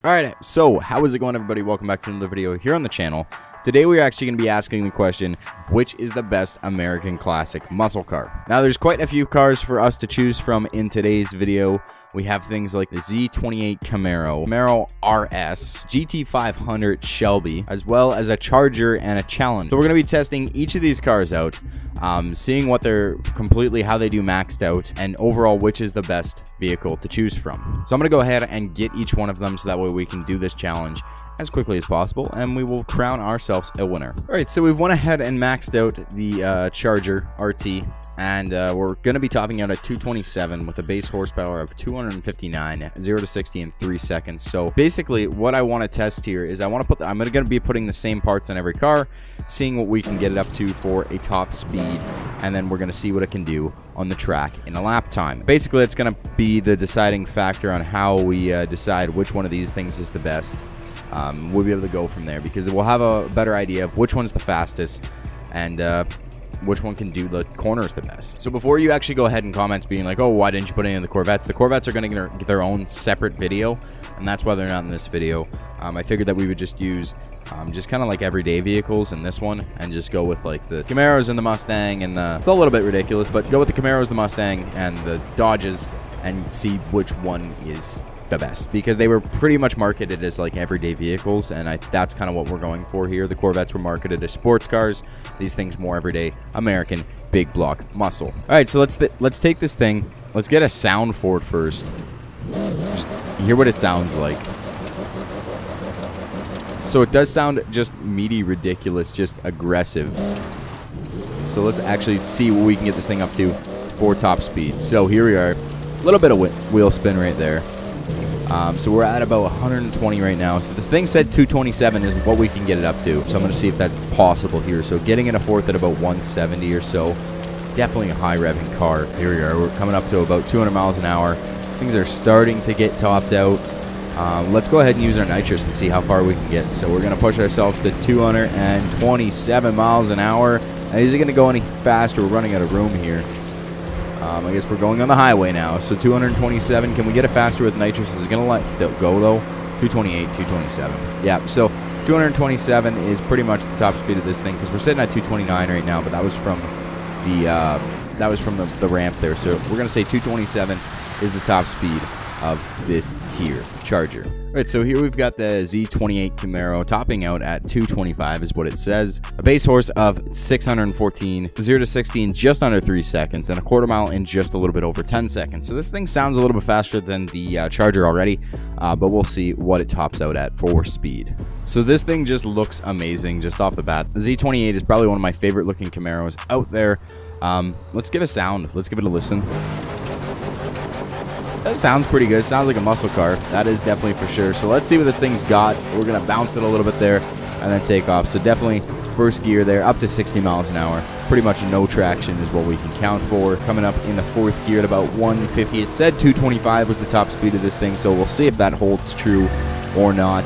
Alright, so how is it going, everybody? Welcome back to another video here on the channel. Today we're actually going to be asking the question, which is the best American classic muscle car? Now there's quite a few cars for us to choose from in today's video. We have things like the Z28 Camaro, Camaro RS, GT500 Shelby, as well as a Charger and a Challenger. So we're going to be testing each of these cars out, seeing what they're how they do maxed out, and overall which is the best vehicle to choose from. So I'm going to go ahead and get each one of them so that way we can do this challenge as quickly as possible, and we will crown ourselves a winner. Alright, so we've went ahead and maxed out the Charger RT, and we're going to be topping out at 227 with a base horsepower of 259, 0 to 60 in 3 seconds. So basically what I want to test here is I'm going to be putting the same parts on every car, seeing what we can get it up to for a top speed, and then we're going to see what it can do on the track in a lap time. Basically it's going to be the deciding factor on how we decide which one of these things is the best. We'll be able to go from there because we'll have a better idea of which one's the fastest and which one can do the corners the best. So before you actually go ahead and comment being like, oh, why didn't you put any of the Corvettes? The Corvettes are going to get their own separate video, and that's why they're not in this video. I figured that we would just use just kind of like everyday vehicles in this one and just go with like the Camaros and the Mustang and it's a little bit ridiculous, but go with the Camaros, the Mustang, and the Dodges and see which one is the best, because they were pretty much marketed as like everyday vehicles, and that's kind of what we're going for here. The Corvettes were marketed as sports cars, these things more everyday American big block muscle. All right, so let's take this thing, let's get a sound for it first, just hear what it sounds like. So it does sound just meaty, ridiculous, just aggressive. So let's actually see what we can get this thing up to for top speed. So here we are, a little bit of wheel spin right there. So we're at about 120 right now. So this thing said 227 is what we can get it up to. So I'm going to see if that's possible here. So getting in a fourth at about 170 or so. Definitely a high revving car. Here we are. We're coming up to about 200 miles an hour. Things are starting to get topped out. Let's go ahead and use our nitrous and see how far we can get. So we're going to push ourselves to 227 miles an hour. Now, is it going to go any faster? We're running out of room here. I guess we're going on the highway now. So 227. Can we get it faster with nitrous? Is it going to let it go, though? 228, 227. Yeah, so 227 is pretty much the top speed of this thing, because we're sitting at 229 right now, but that was from the ramp there. So we're going to say 227 is the top speed of this here Charger. All right, so here we've got the Z28 Camaro topping out at 225 is what it says. A base horse of 614, 0 to 60 in just under 3 seconds, and a quarter mile in just a little bit over 10 seconds. So this thing sounds a little bit faster than the Charger already, but we'll see what it tops out at for speed. So this thing just looks amazing just off the bat. The Z28 is probably one of my favorite looking Camaros out there. Let's give it a sound. Let's give it a listen. That sounds pretty good. Sounds like a muscle car. That is definitely for sure. So let's see what this thing's got. We're going to bounce it a little bit there and then take off. So definitely first gear there, up to 60 miles an hour. Pretty much no traction is what we can count for. Coming up in the fourth gear at about 150. It said 225 was the top speed of this thing, so we'll see if that holds true or not.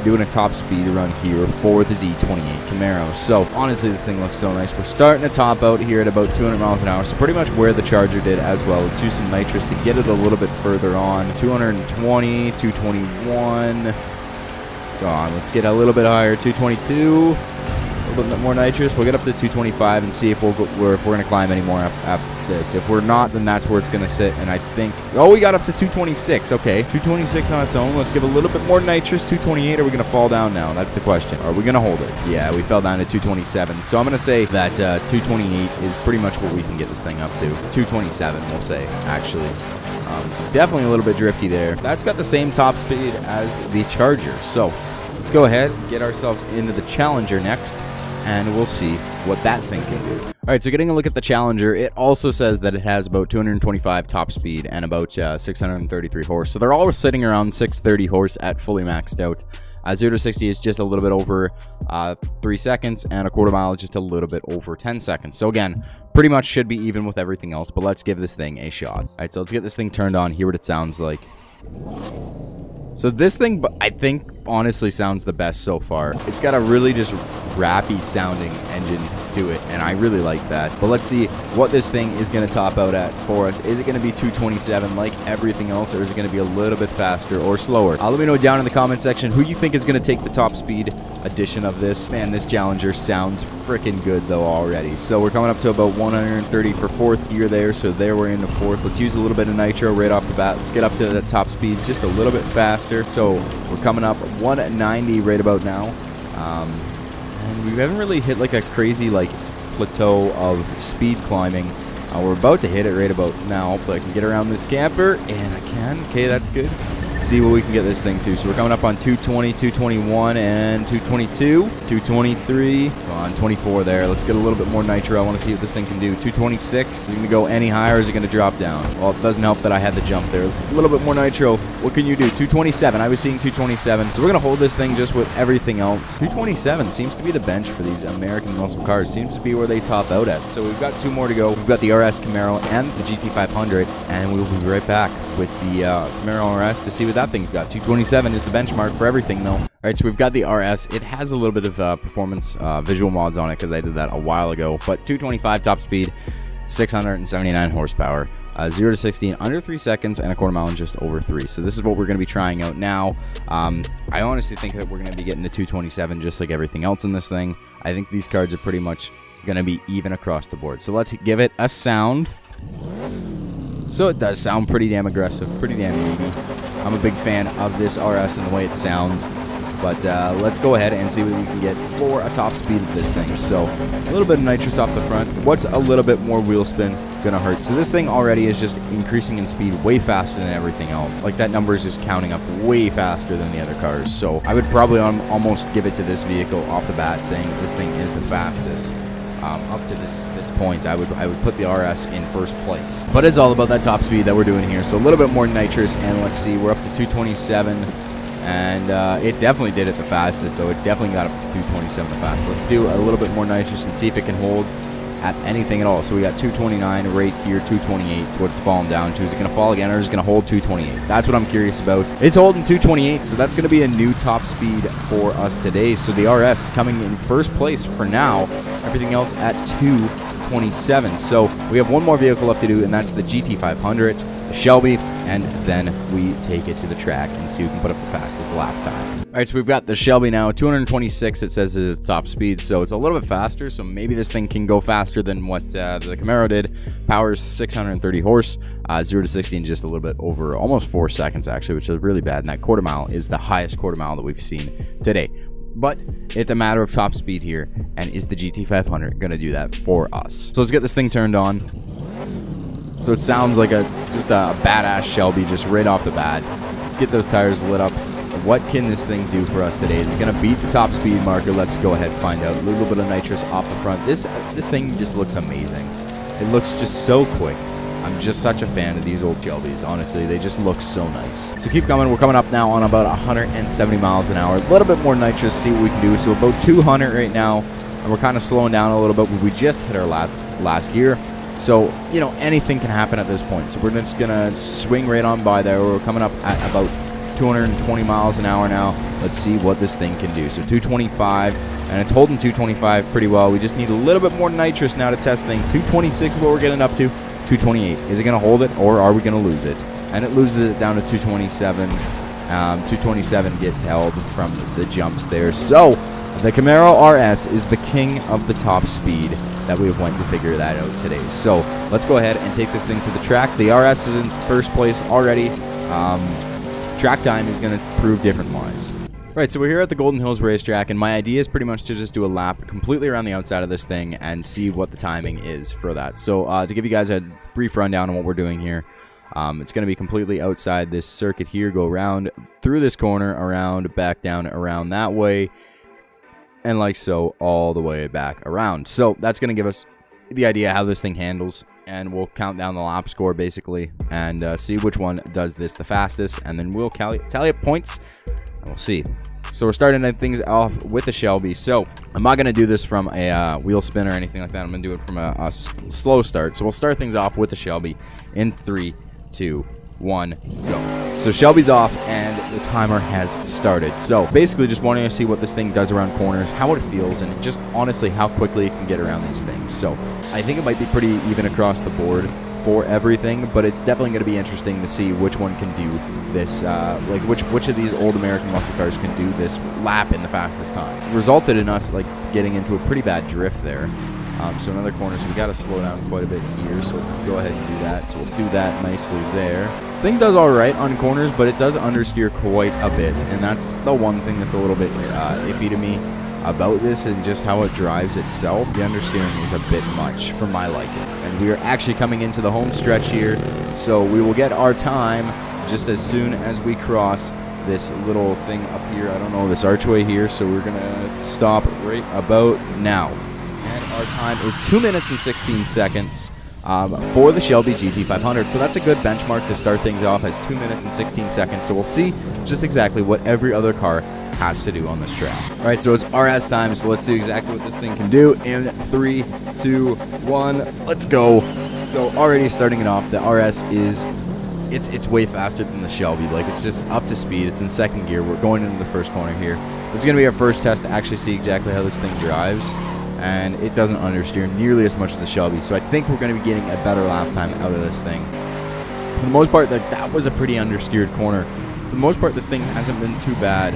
Doing a top speed run here for the Z28 Camaro. So honestly, this thing looks so nice. We're starting to top out here at about 200 miles an hour, so pretty much where the Charger did as well. Let's use some nitrous to get it a little bit further on. 220, 221. Go on, let's get a little bit higher. 222. A little bit more nitrous. We'll get up to 225 and see if we're going to climb any more after this. If we're not, then that's where it's going to sit. And I think, oh, we got up to 226. Okay, 226 on its own. Let's give a little bit more nitrous. 228. Are we going to fall down now? That's the question. Are we going to hold it? Yeah, we fell down to 227. So I'm going to say that 228 is pretty much what we can get this thing up to. 227, we'll say, actually. So definitely a little bit drifty there. That's got the same top speed as the Charger. So let's go ahead and get ourselves into the Challenger next, and we'll see what that thing can do. All right, so getting a look at the Challenger, it also says that it has about 225 top speed and about 633 horse. So they're all sitting around 630 horse at fully maxed out. 0 to 60 is just a little bit over 3 seconds, and a quarter mile is just a little bit over 10 seconds. So again, pretty much should be even with everything else, but let's give this thing a shot. All right, so let's get this thing turned on, hear what it sounds like. So this thing, I think, honestly sounds the best so far. It's got a really just rappy sounding engine to it, and I really like that. But let's see what this thing is going to top out at for us. Is it going to be 227 like everything else, or is it going to be a little bit faster or slower? Let me know down in the comment section who you think is going to take the top speed edition of this. Man, this Challenger sounds freaking good though already. So we're coming up to about 130 for 4th gear there. So there we're in the 4th. Let's use a little bit of nitro right off the bat. Let's get up to the top speeds just a little bit faster. So we're coming up 190 right about now. And we haven't really hit like a crazy like plateau of speed climbing. We're about to hit it right about now. Hopefully I can get around this camper, and I can. Okay, that's good. See what we can get this thing to. So we're coming up on 220, 221, and 222, 223, on 24 there. Let's get a little bit more nitro. I want to see what this thing can do. 226. Is it going to go any higher, or is it going to drop down? Well, it doesn't help that I had the jump there. Let's get a little bit more nitro. What can you do? 227. I was seeing 227. So we're going to hold this thing just with everything else. 227 seems to be the bench for these American muscle cars. Seems to be where they top out at. So we've got 2 more to go. We've got the RS Camaro and the GT500, and we'll be right back with the Camaro RS to see what that thing's got. 227 is the benchmark for everything though. Alright, so we've got the RS. It has a little bit of performance visual mods on it because I did that a while ago, but 225 top speed, 679 horsepower, 0 to 60 in under 3 seconds, and a quarter mile in just over 3. So this is what we're going to be trying out now. I honestly think that we're going to be getting to 227 just like everything else in this thing. I think these cards are pretty much going to be even across the board. So let's give it a sound. So it does sound pretty damn aggressive, pretty damn meaty. I'm a big fan of this RS and the way it sounds. But let's go ahead and see what we can get for a top speed of this thing. So a little bit of nitrous off the front. What's a little bit more wheel spin gonna hurt? So this thing already is just increasing in speed way faster than everything else. Like that number is just counting up way faster than the other cars. So I would probably almost give it to this vehicle off the bat, saying this thing is the fastest. Up to this point, I would put the RS in first place. But it's all about that top speed that we're doing here. So a little bit more nitrous, and let's see, we're up to 227, and it definitely did it the fastest, though. It definitely got up to 227 the fastest. Let's do a little bit more nitrous and see if it can hold at anything at all. So we got 229 right here, 228 is what it's falling down to. Is it going to fall again, or is it going to hold 228? That's what I'm curious about. It's holding 228, so that's going to be a new top speed for us today. So the RS coming in first place for now. Everything else at 227. So we have one more vehicle left to do, and that's the GT500, the Shelby, and then we take it to the track and see who can put up the fastest lap time. All right, so we've got the Shelby now, 226 it says is top speed, so it's a little bit faster, so maybe this thing can go faster than what the Camaro did. Power's 630 horse, 0 to 60 in just a little bit over, almost 4 seconds actually, which is really bad, and that quarter mile is the highest quarter mile that we've seen today. But it's a matter of top speed here, and is the GT500 going to do that for us? So let's get this thing turned on. So it sounds like just a badass Shelby just right off the bat. Let's get those tires lit up. What can this thing do for us today? Is it going to beat the top speed marker? Let's go ahead and find out. A little bit of nitrous off the front. This thing just looks amazing. It looks just so quick. I'm just such a fan of these old Shelbys. Honestly, they just look so nice. So keep coming. We're coming up now on about 170 miles an hour. A little bit more nitrous, see what we can do. So about 200 right now, and we're kind of slowing down a little bit. We just hit our last gear. So, you know, anything can happen at this point. So we're just going to swing right on by there. We're coming up at about 220 miles an hour now. Let's see what this thing can do. So 225, and it's holding 225 pretty well. We just need a little bit more nitrous now to test things. 226 is what we're getting up to. 228. Is it going to hold it, or are we going to lose it? And it loses it down to 227. 227 gets held from the jumps there. So the Camaro RS is the king of the top speed that we went to figure that out today. So let's go ahead and take this thing to the track. The RS is in first place already. Track time is going to prove different wise. Right, so we're here at the Golden Hills Racetrack, and my idea is pretty much to just do a lap completely around the outside of this thing and see what the timing is for that. So to give you guys a brief rundown on what we're doing here, it's going to be completely outside this circuit here, go around through this corner, around, back down, around that way, and like so, all the way back around. So that's going to give us the idea how this thing handles, and we'll count down the lap score basically, and see which one does this the fastest, and then we'll tally up points, and we'll see. So we're starting things off with the Shelby. So I'm not going to do this from a wheel spin or anything like that. I'm going to do it from a slow start. So we'll start things off with the Shelby in 3, 2, 1, go. So Shelby's off, and the timer has started. So basically just wanting to see what this thing does around corners, how it feels, and just honestly how quickly it can get around these things. So I think it might be pretty even across the board for everything, but it's definitely going to be interesting to see which one can do this, like which of these old American muscle cars can do this lap in the fastest time. It resulted in us like getting into a pretty bad drift there. So another corner, so we got to slow down quite a bit here, so let's go ahead and do that. So we'll do that nicely there. This thing does all right on corners, but it does understeer quite a bit, and that's the one thing that's a little bit iffy to me about this and just how it drives itself. The understeering is a bit much for my liking. And we are actually coming into the home stretch here, so we will get our time just as soon as we cross this little thing up here. I don't know, this archway here, so we're going to stop right about now. And our time is 2 minutes and 16 seconds for the Shelby GT500. So that's a good benchmark to start things off, as 2 minutes and 16 seconds. So we'll see just exactly what every other car has to do on this track. All right, so it's RS time, so let's see exactly what this thing can do in 3, 2, 1, let's go. So already starting it off, the RS is, it's way faster than the Shelby. Like, it's just up to speed. It's in second gear. We're going into the first corner here. This is going to be our first test to actually see exactly how this thing drives, and it doesn't understeer nearly as much as the Shelby, so I think we're going to be getting a better lap time out of this thing. For the most part, that was a pretty understeered corner. For the most part, this thing hasn't been too bad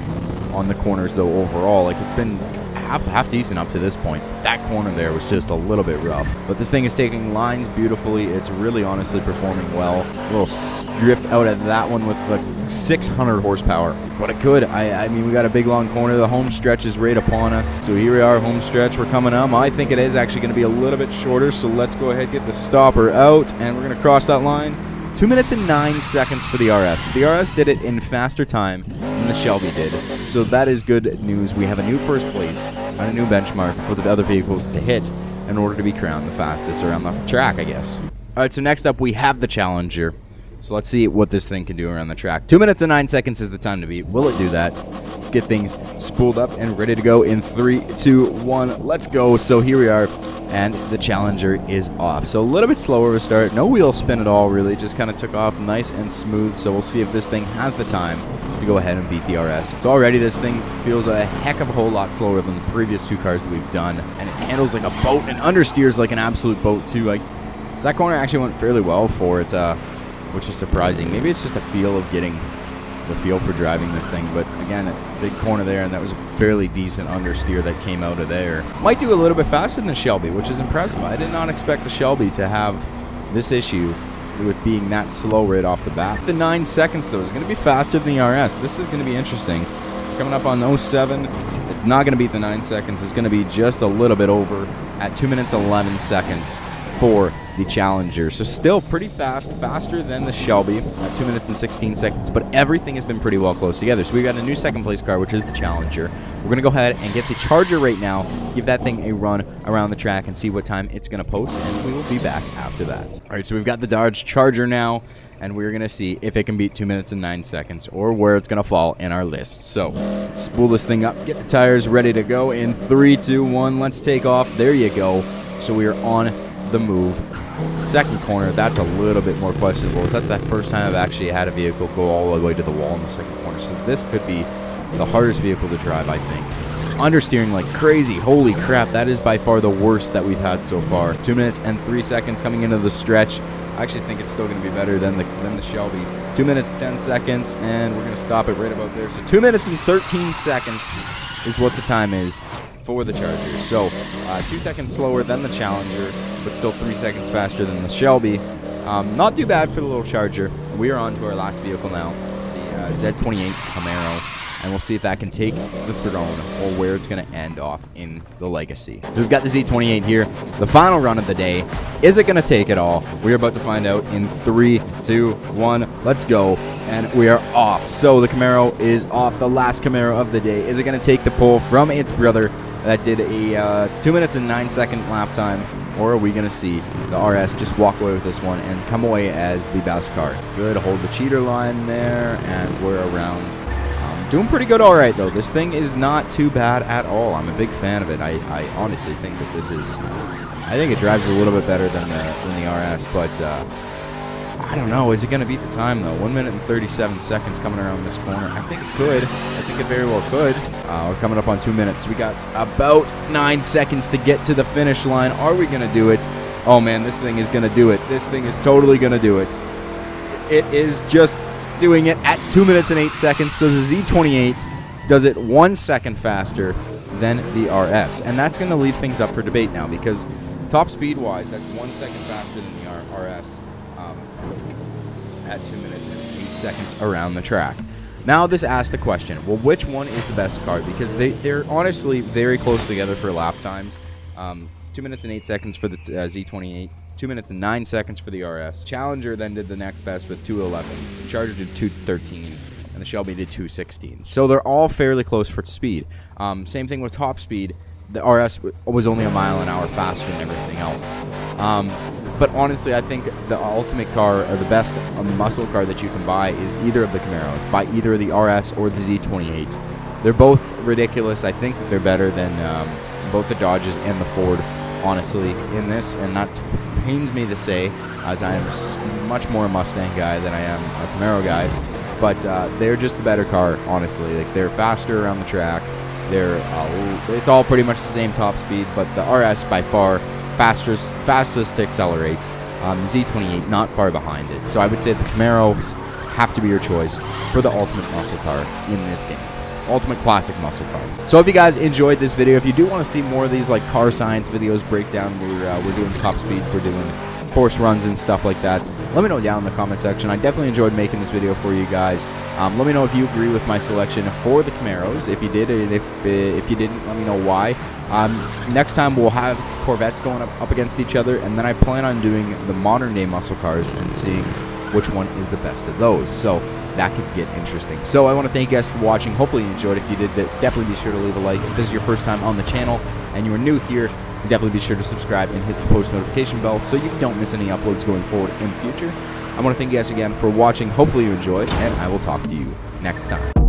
on the corners, though, overall. Like, it's been half decent up to this point. That corner there was just a little bit rough, but this thing is taking lines beautifully. It's really honestly performing well. A little drift out of that one with like 600 horsepower, but it could. I mean, we got a big long corner. The home stretch is right upon us, so here we are, home stretch. We're coming up. I think it is actually going to be a little bit shorter, so let's go ahead, get the stopper out, and we're going to cross that line. 2 minutes and 9 seconds for the RS. The RS did it in faster time than the Shelby did, so that is good news. We have a new first place and a new benchmark for the other vehicles to hit in order to be crowned the fastest around the track, I guess. All right, so next up we have the Challenger. So let's see what this thing can do around the track. 2 minutes and 9 seconds is the time to beat. Will it do that? Let's get things spooled up and ready to go in 3, 2, 1. Let's go. So here we are, and the Challenger is off. So a little bit slower of a start. No wheel spin at all, really. Just kind of took off nice and smooth. So we'll see if this thing has the time to go ahead and beat the RS. So already this thing feels a heck of a whole lot slower than the previous two cars that we've done. And it handles like a boat and understeers like an absolute boat, too. Like, that corner actually went fairly well for it, which is surprising. Maybe it's just a feel of getting the feel for driving this thing, but again, a big corner there, and that was a fairly decent understeer that came out of there. Might do a little bit faster than the Shelby, which is impressive. I did not expect the Shelby to have this issue with being that slow right off the bat. The 9 seconds, though, is going to be faster than the RS. This is going to be interesting. Coming up on 07, it's not going to beat the 9 seconds. It's going to be just a little bit over at 2 minutes 11 seconds for the Challenger. So still pretty fast, faster than the Shelby at 2 minutes and 16 seconds, but everything has been pretty well close together. So we got a new second place car, which is the Challenger. We're going to go ahead and get the Charger right now, give that thing a run around the track and see what time it's going to post, and we will be back after that. All right, so we've got the Dodge Charger now, and we're going to see if it can beat 2 minutes and 9 seconds or where it's going to fall in our list. So let's spool this thing up, get the tires ready to go in 3, 2, 1. Let's take off. There you go. So we are on the move. Second corner, that's a little bit more questionable. So that's the first time I've actually had a vehicle go all the way to the wall in the second corner. So this could be the hardest vehicle to drive, I think. Understeering like crazy. Holy crap, that is by far the worst that we've had so far. 2 minutes and 3 seconds coming into the stretch. I actually think it's still going to be better than the Shelby. 2 minutes, 10 seconds, and we're going to stop it right about there. So 2 minutes and 13 seconds is what the time is for the Charger. So 2 seconds slower than the Challenger, but still 3 seconds faster than the Shelby. Not too bad for the little Charger. We are on to our last vehicle now, the Z28 Camaro. And we'll see if that can take the throne or where it's going to end off in the legacy. We've got the Z28 here, the final run of the day. Is it going to take it all? We're about to find out in 3, 2, 1. Let's go. And we are off. So the Camaro is off, the last Camaro of the day. Is it going to take the pole from its brother that did a 2 minutes and 9 second lap time? Or are we going to see the RS just walk away with this one and come away as the best car? Good, hold the cheater line there, and we're around. Doing pretty good all right, though. This thing is not too bad at all. I'm a big fan of it. I honestly think that this is... I think it drives a little bit better than the RS, but I don't know. Is it going to beat the time, though? 1 minute and 37 seconds coming around this corner. I think it could. I think it very well could. We're coming up on 2 minutes. We got about 9 seconds to get to the finish line. Are we going to do it? Oh, man, this thing is going to do it. This thing is totally going to do it. It is just doing it at 2 minutes and 8 seconds. So the Z28 does it 1 second faster than the RS. And that's going to leave things up for debate now, because top speed-wise, that's 1 second faster than the RS. At 2 minutes and 8 seconds around the track. Now this asks the question, well, which one is the best car? Because they're honestly very close together for lap times. 2 minutes and 8 seconds for the Z28, 2 minutes and 9 seconds for the RS. Challenger then did the next best with 2:11. The Charger did 2:13, and the Shelby did 2:16. So they're all fairly close for speed. Same thing with top speed. The RS was only a mile an hour faster than everything else. But honestly, I think the ultimate car, or the best muscle car that you can buy, is either of the Camaros. Buy either the RS or the Z28. They're both ridiculous. I think that they're better than both the Dodges and the Ford, honestly, in this. And that pains me to say, as I am much more a Mustang guy than I am a Camaro guy. But they're just the better car, honestly. Like, they're faster around the track. It's all pretty much the same top speed, but the RS by far fastest to accelerate. Z28 not far behind it. So I would say the Camaros have to be your choice for the ultimate muscle car in this game. Ultimate classic muscle car. So if you guys enjoyed this video, if you do want to see more of these like car science videos, breakdown, we're doing top speeds, we're doing force runs and stuff like that, let me know down in the comment section. I definitely enjoyed making this video for you guys. Let me know if you agree with my selection for the Camaros. If you did, and if you didn't, let me know why. Next time we'll have Corvettes going up against each other, and then I plan on doing the modern day muscle cars and seeing which one is the best of those. So that could get interesting. So I want to thank you guys for watching. Hopefully you enjoyed. If you did, definitely be sure to leave a like. If this is your first time on the channel and you are new here, definitely be sure to subscribe and hit the post notification bell so you don't miss any uploads going forward in the future. I want to thank you guys again for watching. Hopefully you enjoyed, and I will talk to you next time.